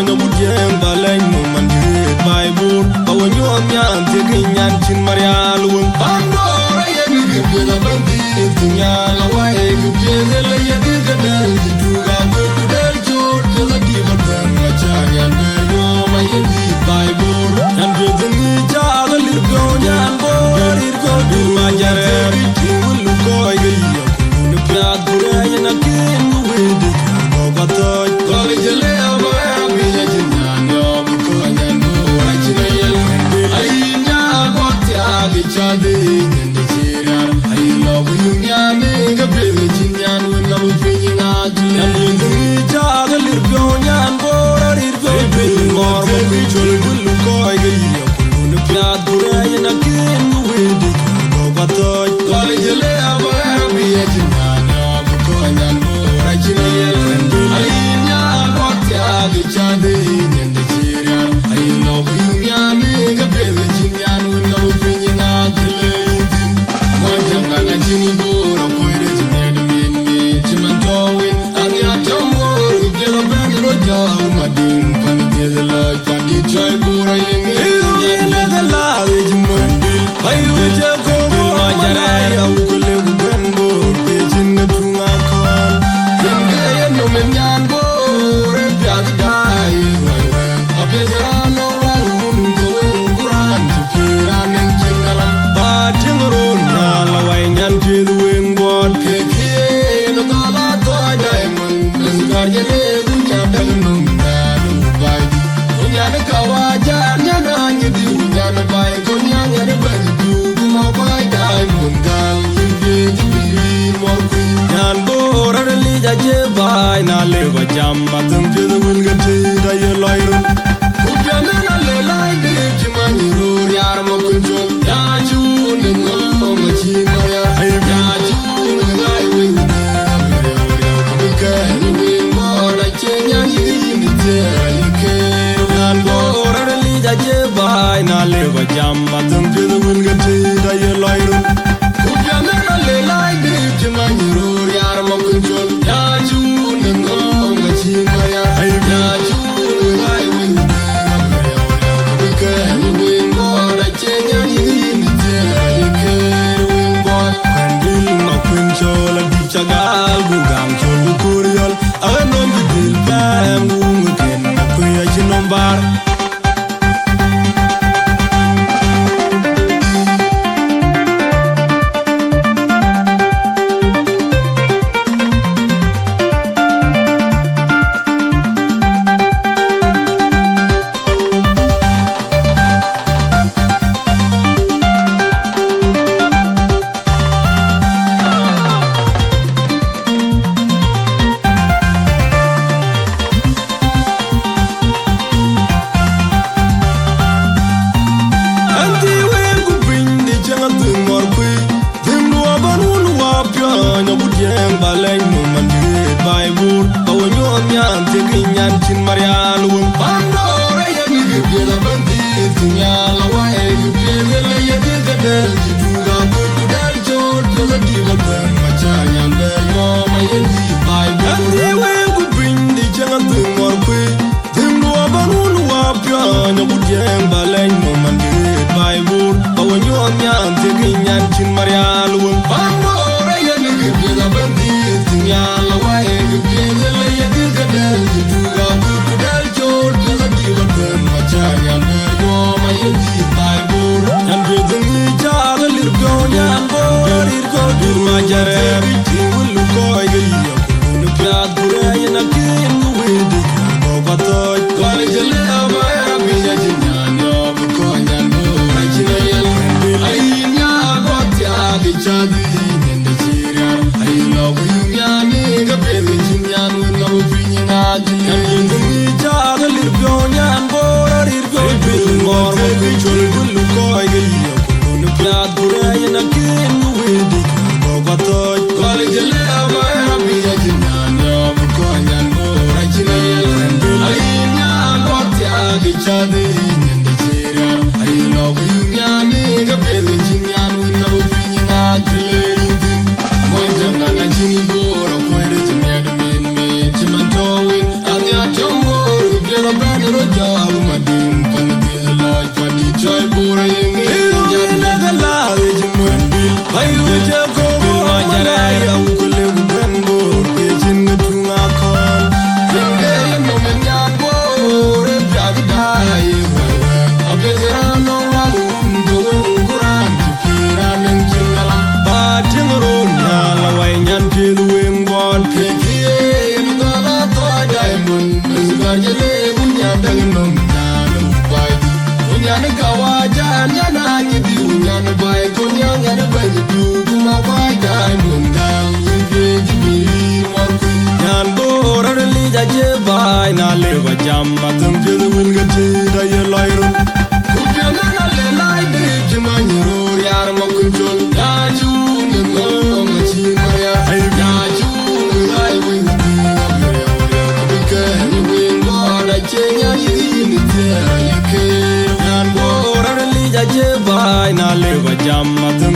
no budem balay no mandir baibur bawanyo amyan tekinyan chin marial won pandora yegi gebe bandi tinya la wae gebe le yegi gebe tuga gudel chot la di batan machanya yo mayedi baibur and gudeni jagal irgonyan bor irgo du majare tingul ko ayyo nu pyad gure na kin wede go batoy go jele Chade in the Syria, I love you, Yanning, a village in Yan, when I'm feeling ugly. And in the Jada Lirgonian, or it will be more of a ritual. Look, I get you, the Piat Gure and a king with the Gobatoy. College Lea, be a Jinana, Koyan, or a Chile, and Alina, what the Chade in the Syria, I love you, Yanning, a village in Yan, when I'm feeling. Na leva jamma tanke the wilgate da ye loiro Kujana na le lai de jimani ro yar mo kunjo ya ju ne no machina ya ju ne lai we ka ni mo da chenya ni te ke nan bo ra li da je bai na leva jamma tanke the wilgate da ye loiro Kujana na le lai de jimani ro yar mo kunjo ya ju Chagal bugam cholu kuriol anon dil pam ngken ko ya chinombar Chin Marial won pandora yegi gebe bandi tinya la wae gebe le yegi gebe tuga gudel chot la di batan machanya yo mayedi bai bandi we gubindi jangan tumor kwe timno abanun wa pya nya budyen balay no mandi bai bur bawanyo amyan tekinyan Chin Marial won pandora yegi gebe bandi tinya la wae gebe le yegi gebe tuga gudel chot la di batan machanya yo mayedi bai bur and gudeni jagal irgonyan bor irgo du majare tingul ko ayyo nu pyad gure na kin wede go batoy college le abaya biya jinano ko nyano ajine ay nya gotya gi chadi nende Syria I love you nyani ga bebe jinyano no pinyina ajine jagal irgonyan bor irgo du mor mo chul ko ayyo nu pyad gure na kin wede go batoy college le abaya biya jinano ko nyano ajine ay nya gotya gi chadi nende Syria I love you nyani ga bebe jinyano no pinyina ajine mo janga na jini bor ko ere jinyado men me chimanto win anya tombo gelo bana Marjale bunya dagnom nanu bai bunya na kawaja nyana ngibi bunya na bai bunya ngana bai du kuma bai dai munda yinge jibiri warku nyan borar li jaje bai na le bajam matum jedu wilgaje da ye lairo kubya na le lai de jimanyoro yar makunjol ya ju ngam machi maya ya ju lai wing Kenya yini te yake nan borar li jaje bai na le bajam matum